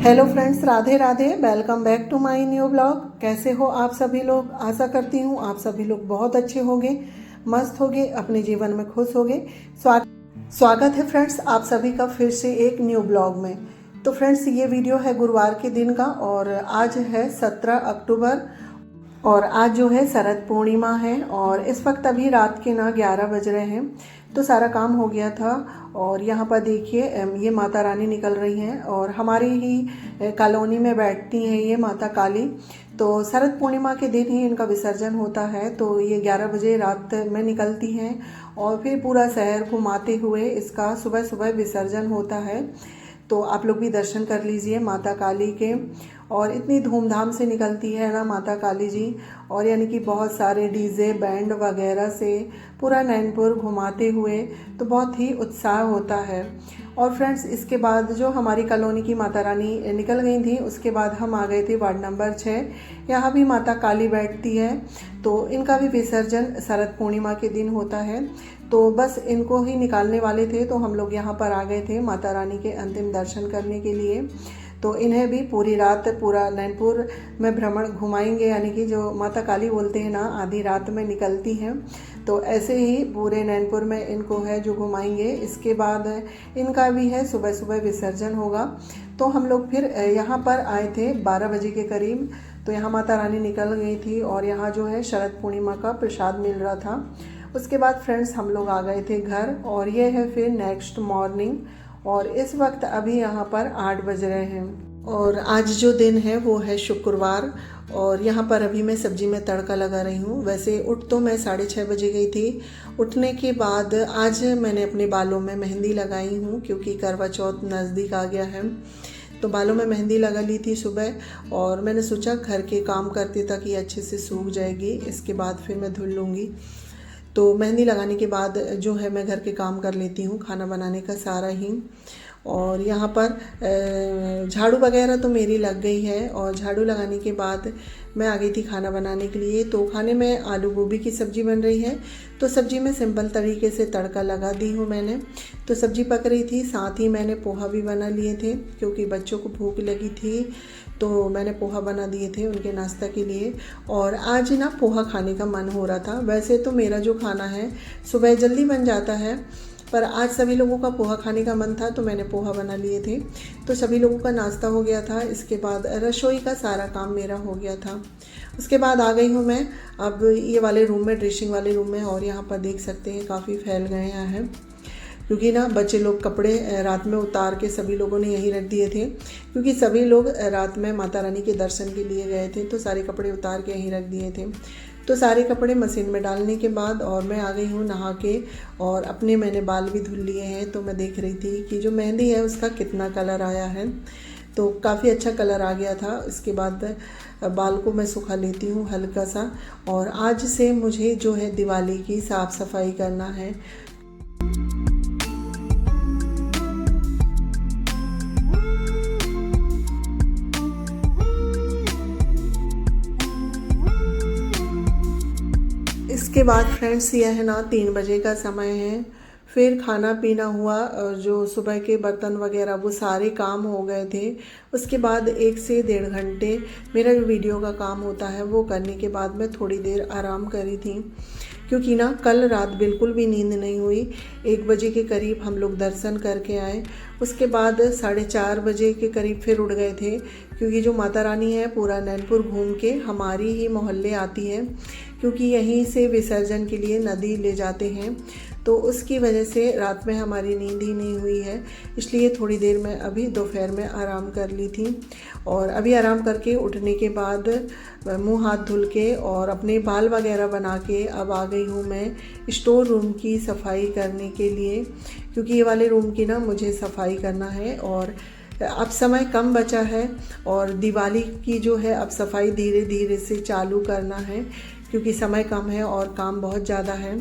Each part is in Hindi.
Hello friends, Radhe Radhe. Welcome back to my new blog. कैसे हो आप सभी लोग? आशा करती हूँ आप सभी लोग बहुत अच्छे होंगे, मस्त होंगे, अपने जीवन में खुश होंगे। स्वागत है फ्रेंड्स आप सभी का फिर से एक न्यू ब्लॉग में। तो फ्रेंड्स, ये वीडियो है गुरुवार के दिन का और आज है 17 अक्टूबर और आज जो है शरद पूर्णिमा है और इस वक्त अभी रात के 11 बज रहे हैं। तो सारा काम हो गया था और यहाँ पर देखिए ये माता रानी निकल रही हैं और हमारी ही कॉलोनी में बैठती हैं ये माता काली। तो शरद पूर्णिमा के दिन ही इनका विसर्जन होता है। तो ये 11 बजे रात में निकलती हैं और फिर पूरा शहर घुमाते हुए इसका सुबह सुबह विसर्जन होता है। तो आप लोग भी दर्शन कर लीजिए माता काली के। और इतनी धूमधाम से निकलती है ना माता काली जी, और यानी कि बहुत सारे डीजे बैंड वगैरह से पूरा नैनपुर घुमाते हुए तो बहुत ही उत्साह होता है। और फ्रेंड्स, इसके बाद जो हमारी कॉलोनी की माता रानी निकल गई थी उसके बाद हम आ गए थे वार्ड नंबर 6। यहाँ भी माता काली बैठती है। तो इनका भी विसर्जन शरद पूर्णिमा के दिन होता है। तो बस इनको ही निकालने वाले थे तो हम लोग यहाँ पर आ गए थे माता रानी के अंतिम दर्शन करने के लिए। तो इन्हें भी पूरी रात पूरा नैनपुर में भ्रमण घुमाएंगे, यानी कि जो माता काली बोलते हैं ना, आधी रात में निकलती हैं। तो ऐसे ही पूरे नैनपुर में इनको है जो घुमाएंगे। इसके बाद इनका भी है सुबह सुबह विसर्जन होगा। तो हम लोग फिर यहाँ पर आए थे 12 बजे के करीब। तो यहाँ माता रानी निकल गई थी और यहाँ जो है शरद पूर्णिमा का प्रसाद मिल रहा था। उसके बाद फ्रेंड्स हम लोग आ गए थे घर और ये है फिर नेक्स्ट मॉर्निंग और इस वक्त अभी यहाँ पर 8 बज रहे हैं। और आज जो दिन है वो है शुक्रवार और यहाँ पर अभी मैं सब्जी में तड़का लगा रही हूँ। वैसे उठ तो मैं 6:30 बजे गई थी। उठने के बाद आज मैंने अपने बालों में मेहंदी लगाई हूँ क्योंकि करवा चौथ नज़दीक आ गया है। तो बालों में मेहंदी लगा ली थी सुबह और मैंने सोचा घर के काम करते तक ये अच्छे से सूख जाएगी, इसके बाद फिर मैं धुल लूँगी। तो मेहंदी लगाने के बाद जो है मैं घर के काम कर लेती हूँ, खाना बनाने का सारा ही। और यहाँ पर झाड़ू वगैरह तो मेरी लग गई है और झाड़ू लगाने के बाद मैं आ गई थी खाना बनाने के लिए। तो खाने में आलू गोभी की सब्ज़ी बन रही है। तो सब्ज़ी में सिंपल तरीके से तड़का लगा दी हूँ मैंने। तो सब्ज़ी पक रही थी, साथ ही मैंने पोहा भी बना लिए थे क्योंकि बच्चों को भूख लगी थी। तो मैंने पोहा बना दिए थे उनके नाश्ता के लिए। और आज ना पोहा खाने का मन हो रहा था। वैसे तो मेरा जो खाना है सुबह जल्दी बन जाता है, पर आज सभी लोगों का पोहा खाने का मन था तो मैंने पोहा बना लिए थे। तो सभी लोगों का नाश्ता हो गया था। इसके बाद रसोई का सारा काम मेरा हो गया था। उसके बाद आ गई हूँ मैं अब ये वाले रूम में, ड्रेसिंग वाले रूम में। और यहाँ पर देख सकते हैं काफ़ी फैल गए हैं क्योंकि ना बच्चे लोग कपड़े रात में उतार के सभी लोगों ने यहीं रख दिए थे क्योंकि सभी लोग रात में माता रानी के दर्शन के लिए गए थे। तो सारे कपड़े उतार के यहीं रख दिए थे। तो सारे कपड़े मशीन में डालने के बाद और मैं आ गई हूँ नहा के और अपने मैंने बाल भी धुल लिए हैं। तो मैं देख रही थी कि जो मेहंदी है उसका कितना कलर आया है। तो काफ़ी अच्छा कलर आ गया था। इसके बाद बाल को मैं सुखा लेती हूँ हल्का सा। और आज से मुझे जो है दिवाली की साफ़ सफाई करना है। इसके बाद फ्रेंड्स यह है ना 3 बजे का समय है। फिर खाना पीना हुआ और जो सुबह के बर्तन वगैरह वो सारे काम हो गए थे। उसके बाद 1 से 1.5 घंटे मेरा जो वीडियो का काम होता है वो करने के बाद मैं थोड़ी देर आराम करी थी क्योंकि ना कल रात बिल्कुल भी नींद नहीं हुई। 1 बजे के करीब हम लोग दर्शन करके आए। उसके बाद 4:30 बजे के करीब फिर उठ गए थे क्योंकि जो माता रानी है पूरा नैनपुर घूम के हमारी ही मोहल्ले आती है क्योंकि यहीं से विसर्जन के लिए नदी ले जाते हैं। तो उसकी वजह से रात में हमारी नींद ही नहीं हुई है, इसलिए थोड़ी देर मैं अभी दोपहर में आराम कर ली थी। और अभी आराम करके उठने के बाद मुंह हाथ धुल के और अपने बाल वगैरह बना के अब आ गई हूँ मैं स्टोर रूम की सफाई करने के लिए क्योंकि ये वाले रूम की ना मुझे सफाई करना है। और अब समय कम बचा है और दिवाली की जो है अब सफाई धीरे धीरे से चालू करना है क्योंकि समय कम है और काम बहुत ज़्यादा है।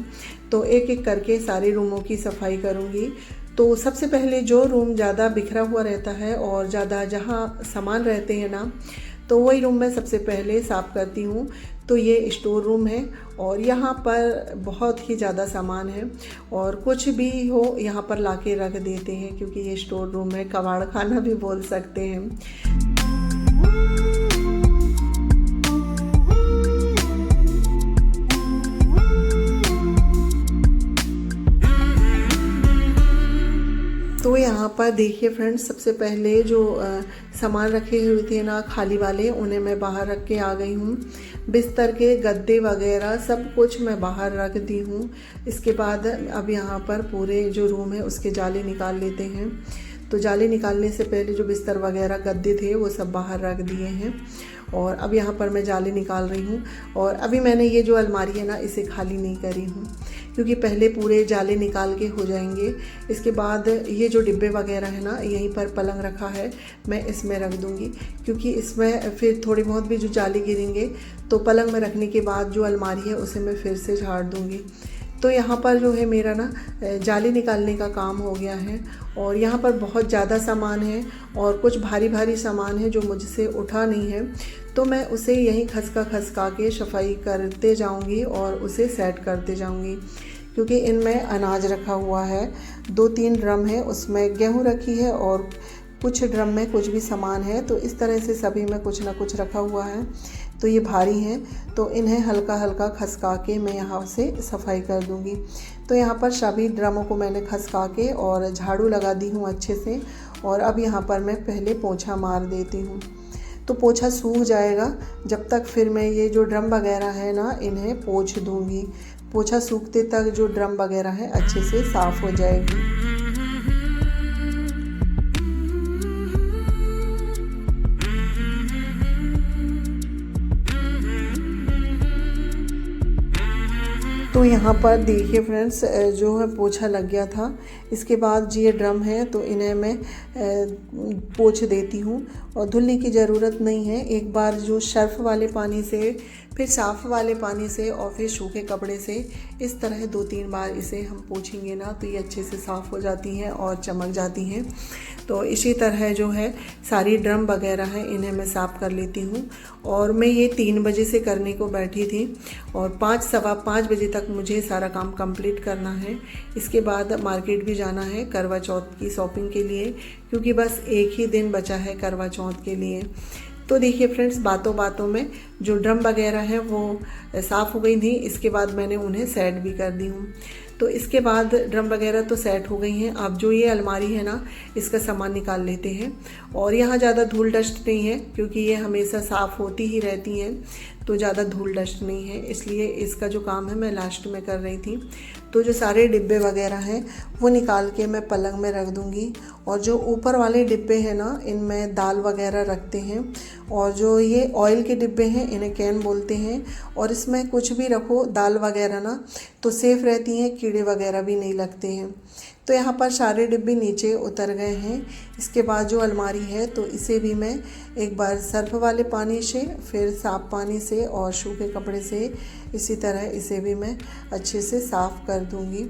तो एक एक करके सारे रूमों की सफाई करूँगी। तो सबसे पहले जो रूम ज़्यादा बिखरा हुआ रहता है और ज़्यादा जहाँ सामान रहते हैं ना, तो वही रूम मैं सबसे पहले साफ़ करती हूँ। तो ये स्टोर रूम है और यहाँ पर बहुत ही ज़्यादा सामान है और कुछ भी हो यहाँ पर लाके रख देते हैं, क्योंकि ये स्टोर रूम है, कबाड़ खाना भी बोल सकते हैं। तो यहाँ पर देखिए फ्रेंड्स, सबसे पहले जो सामान रखे हुए थे ना खाली वाले, उन्हें मैं बाहर रख के आ गई हूँ। बिस्तर के गद्दे वगैरह सब कुछ मैं बाहर रख दी हूँ। इसके बाद अब यहाँ पर पूरे जो रूम है उसके जाले निकाल लेते हैं। तो जाले निकालने से पहले जो बिस्तर वगैरह गद्दे थे वो सब बाहर रख दिए हैं और अब यहाँ पर मैं जाले निकाल रही हूँ। और अभी मैंने ये जो अलमारी है ना इसे खाली नहीं करी हूँ, क्योंकि पहले पूरे जाले निकाल के हो जाएंगे। इसके बाद ये जो डिब्बे वगैरह है ना, यहीं पर पलंग रखा है, मैं इसमें रख दूँगी, क्योंकि इसमें फिर थोड़ी बहुत भी जो जाले गिरेंगे तो पलंग में रखने के बाद जो अलमारी है उसे मैं फिर से झाड़ दूँगी। तो यहाँ पर जो है मेरा ना जाली निकालने का काम हो गया है और यहाँ पर बहुत ज़्यादा सामान है और कुछ भारी भारी सामान है जो मुझसे उठा नहीं है, तो मैं उसे यहीं खसका के सफाई करते जाऊँगी और उसे सेट करते जाऊँगी। क्योंकि इनमें अनाज रखा हुआ है, 2-3 ड्रम है, उसमें गेहूँ रखी है और कुछ ड्रम में कुछ भी सामान है। तो इस तरह से सभी में कुछ ना कुछ रखा हुआ है। तो ये भारी हैं, तो इन्हें हल्का हल्का खसका के मैं यहाँ से सफाई कर दूँगी। तो यहाँ पर सभी ड्रमों को मैंने खसका के और झाड़ू लगा दी हूँ अच्छे से। और अब यहाँ पर मैं पहले पोंछा मार देती हूँ। तो पोंछा सूख जाएगा, जब तक फिर मैं ये जो ड्रम वगैरह है ना इन्हें पोंछ दूँगी। पोंछा सूखते तक जो ड्रम वगैरह है अच्छे से साफ़ हो जाएगी। तो यहाँ पर देखिए फ्रेंड्स, जो है पोछा लग गया था। इसके बाद ये ड्रम है तो इन्हें मैं पोंछ देती हूँ और धुलने की ज़रूरत नहीं है। एक बार जो सर्फ वाले पानी से, फिर साफ़ वाले पानी से और फिर सूखे कपड़े से इस तरह 2-3 बार इसे हम पोंछेंगे ना तो ये अच्छे से साफ़ हो जाती हैं और चमक जाती हैं। तो इसी तरह जो है सारी ड्रम वगैरह हैं इन्हें मैं साफ़ कर लेती हूँ। और मैं ये 3 बजे से करने को बैठी थी और 5-5:15 बजे तक मुझे सारा काम कंप्लीट करना है। इसके बाद मार्केट भी जाना है करवा चौथ की शॉपिंग के लिए, क्योंकि बस एक ही दिन बचा है करवा चौथ के लिए। तो देखिए फ्रेंड्स, बातों बातों में जो ड्रम वगैरह है वो साफ़ हो गई थी। इसके बाद मैंने उन्हें सेट भी कर दी हूँ। तो इसके बाद ड्रम वगैरह तो सेट हो गई हैं। अब जो ये अलमारी है ना इसका सामान निकाल लेते हैं। और यहाँ ज़्यादा धूल डस्ट नहीं है, क्योंकि ये हमेशा साफ़ होती ही रहती हैं, तो ज़्यादा धूल डस्ट नहीं है, इसलिए इसका जो काम है मैं लास्ट में कर रही थी। तो जो सारे डिब्बे वगैरह हैं वो निकाल के मैं पलंग में रख दूँगी। और जो ऊपर वाले डिब्बे हैं ना इनमें दाल वगैरह रखते हैं। और जो ये ऑयल के डिब्बे हैं इन्हें कैन बोलते हैं। और इसमें कुछ भी रखो दाल वगैरह ना तो सेफ़ रहती हैं, कीड़े वगैरह भी नहीं लगते हैं। तो यहाँ पर सारे डिब्बे नीचे उतर गए हैं। इसके बाद जो अलमारी है तो इसे भी मैं एक बार सर्फ वाले पानी से, फिर साफ़ पानी से और सूखे कपड़े से इसी तरह इसे भी मैं अच्छे से साफ़ कर दूँगी।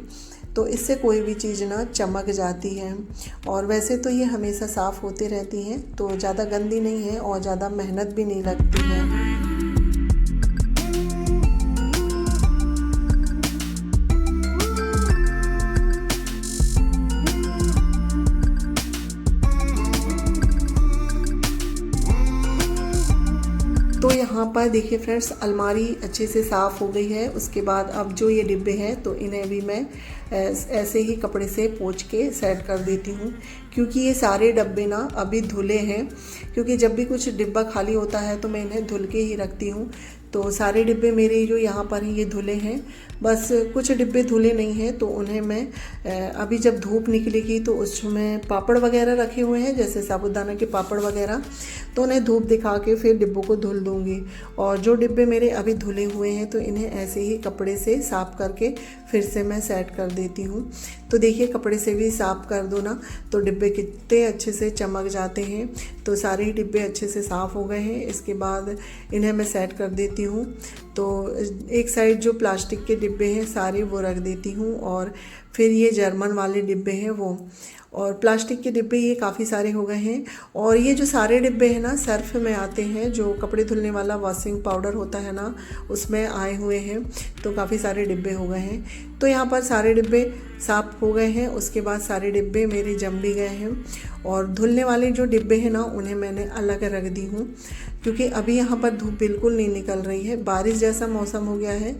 तो इससे कोई भी चीज़ ना चमक जाती है। और वैसे तो ये हमेशा साफ़ होती रहती हैं, तो ज़्यादा गंदी नहीं है और ज़्यादा मेहनत भी नहीं लगती है। तो यहाँ पर देखिए फ्रेंड्स, अलमारी अच्छे से साफ़ हो गई है। उसके बाद अब जो ये डिब्बे हैं तो इन्हें भी मैं ऐसे ही कपड़े से पोंछ के सेट कर देती हूँ, क्योंकि ये सारे डब्बे ना अभी धुले हैं। क्योंकि जब भी कुछ डिब्बा खाली होता है तो मैं इन्हें धुल के ही रखती हूँ। तो सारे डिब्बे मेरे जो यहाँ पर हैं ये धुले हैं, बस कुछ डिब्बे धुले नहीं हैं। तो उन्हें मैं अभी जब धूप निकलेगी तो उसमें पापड़ वगैरह रखे हुए हैं, जैसे साबूदाना के पापड़ वगैरह, तो उन्हें धूप दिखा के फिर डिब्बों को धुल दूँगी। और जो डिब्बे मेरे अभी धुले हुए हैं तो इन्हें ऐसे ही कपड़े से साफ़ करके फिर से मैं सेट कर देती हूँ। तो देखिए, कपड़े से भी साफ़ कर दो ना तो डिब्बे कितने अच्छे से चमक जाते हैं। तो सारे ही डिब्बे अच्छे से साफ़ हो गए हैं। इसके बाद इन्हें मैं सेट कर देती हूँ। तो एक साइड जो प्लास्टिक के डिब्बे हैं सारे वो रख देती हूँ, और फिर ये जर्मन वाले डिब्बे हैं वो, और प्लास्टिक के डिब्बे ये काफ़ी सारे हो गए हैं। और ये जो सारे डिब्बे हैं ना सर्फ में आते हैं, जो कपड़े धुलने वाला वॉशिंग पाउडर होता है ना उसमें आए हुए हैं, तो काफ़ी सारे डिब्बे हो गए हैं। तो यहाँ पर सारे डिब्बे साफ़ हो गए हैं, उसके बाद सारे डिब्बे मेरे जम भी गए हैं। और धुलने वाले जो डिब्बे हैं ना उन्हें मैंने अलग रख दी हूँ, क्योंकि अभी यहाँ पर धूप बिल्कुल नहीं निकल रही है। बारिश जैसा मौसम हो गया है,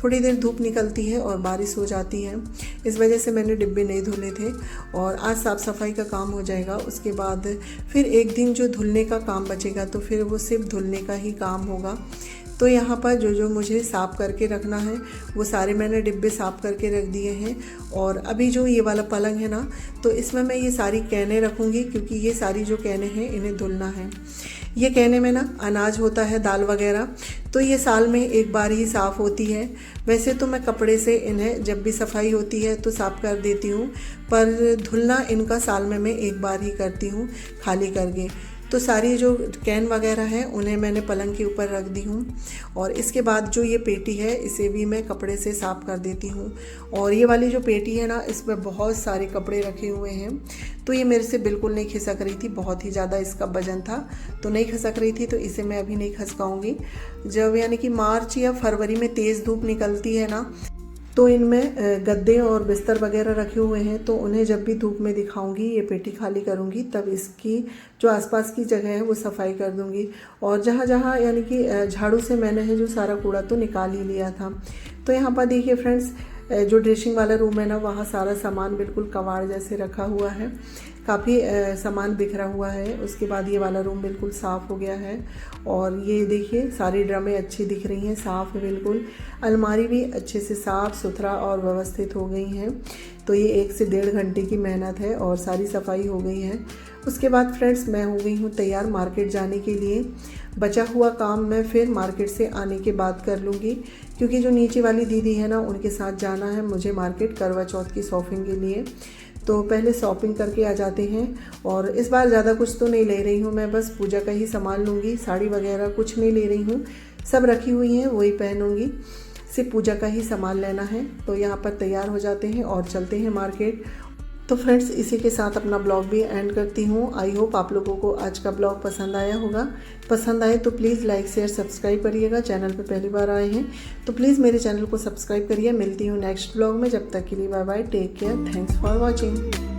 थोड़ी देर धूप निकलती है और बारिश हो जाती है, इस वजह से मैंने डिब्बे नहीं धुले थे। और आज साफ़ सफाई का काम हो जाएगा, उसके बाद फिर एक दिन जो धुलने का काम बचेगा तो फिर वो सिर्फ धुलने का ही काम होगा। तो यहाँ पर जो जो मुझे साफ़ करके रखना है वो सारे मैंने डिब्बे साफ़ करके रख दिए हैं। और अभी जो ये वाला पलंग है ना, तो इसमें मैं ये सारी कैनें रखूँगी, क्योंकि ये सारी जो कैनें हैं इन्हें धुलना है। ये कैने में ना अनाज होता है, दाल वगैरह, तो ये साल में एक बार ही साफ़ होती है। वैसे तो मैं कपड़े से इन्हें जब भी सफाई होती है तो साफ़ कर देती हूँ, पर धुलना इनका साल में मैं एक बार ही करती हूँ खाली करके। तो सारी जो कैन वगैरह हैं उन्हें मैंने पलंग के ऊपर रख दी हूँ। और इसके बाद जो ये पेटी है इसे भी मैं कपड़े से साफ़ कर देती हूँ। और ये वाली जो पेटी है ना इसमें बहुत सारे कपड़े रखे हुए हैं, तो ये मेरे से बिल्कुल नहीं खिसक रही थी, बहुत ही ज़्यादा इसका वजन था तो नहीं खिसक रही थी, तो इसे मैं अभी नहीं खसकाऊँगी। जब यानी कि मार्च या फरवरी में तेज़ धूप निकलती है ना, तो इनमें गद्दे और बिस्तर वगैरह रखे हुए हैं, तो उन्हें जब भी धूप में दिखाऊंगी, ये पेटी खाली करूंगी, तब इसकी जो आसपास की जगह है वो सफाई कर दूंगी। और जहाँ जहाँ यानी कि झाड़ू से मैंने है जो सारा कूड़ा तो निकाल ही लिया था। तो यहाँ पर देखिए फ्रेंड्स, जो ड्रेसिंग वाला रूम है ना वहाँ सारा सामान बिल्कुल कबाड़ जैसे रखा हुआ है, काफ़ी सामान बिखरा हुआ है। उसके बाद ये वाला रूम बिल्कुल साफ़ हो गया है। और ये देखिए सारी ड्रमें अच्छी दिख रही हैं, साफ़ है बिल्कुल। अलमारी भी अच्छे से साफ़ सुथरा और व्यवस्थित हो गई हैं। तो ये 1 से 1.5 घंटे की मेहनत है और सारी सफाई हो गई है। उसके बाद फ्रेंड्स मैं हो गई हूँ तैयार मार्केट जाने के लिए। बचा हुआ काम मैं फिर मार्केट से आने के बाद कर लूँगी, क्योंकि जो नीचे वाली दीदी है ना उनके साथ जाना है मुझे मार्केट करवा चौथ की शॉपिंग के लिए। तो पहले शॉपिंग करके आ जाते हैं। और इस बार ज़्यादा कुछ तो नहीं ले रही हूँ मैं, बस पूजा का ही सामान लूँगी, साड़ी वगैरह कुछ नहीं ले रही हूँ, सब रखी हुई हैं वही पहनूँगी, सिर्फ पूजा का ही सामान लेना है। तो यहाँ पर तैयार हो जाते हैं और चलते हैं मार्केट। तो फ्रेंड्स इसी के साथ अपना ब्लॉग भी एंड करती हूँ। आई होप आप लोगों को आज का ब्लॉग पसंद आया होगा। पसंद आए तो प्लीज़ लाइक शेयर सब्सक्राइब करिएगा। चैनल पे पहली बार आए हैं तो प्लीज़ मेरे चैनल को सब्सक्राइब करिए। मिलती हूँ नेक्स्ट ब्लॉग में, जब तक के लिए bye bye, take care, thanks for watching.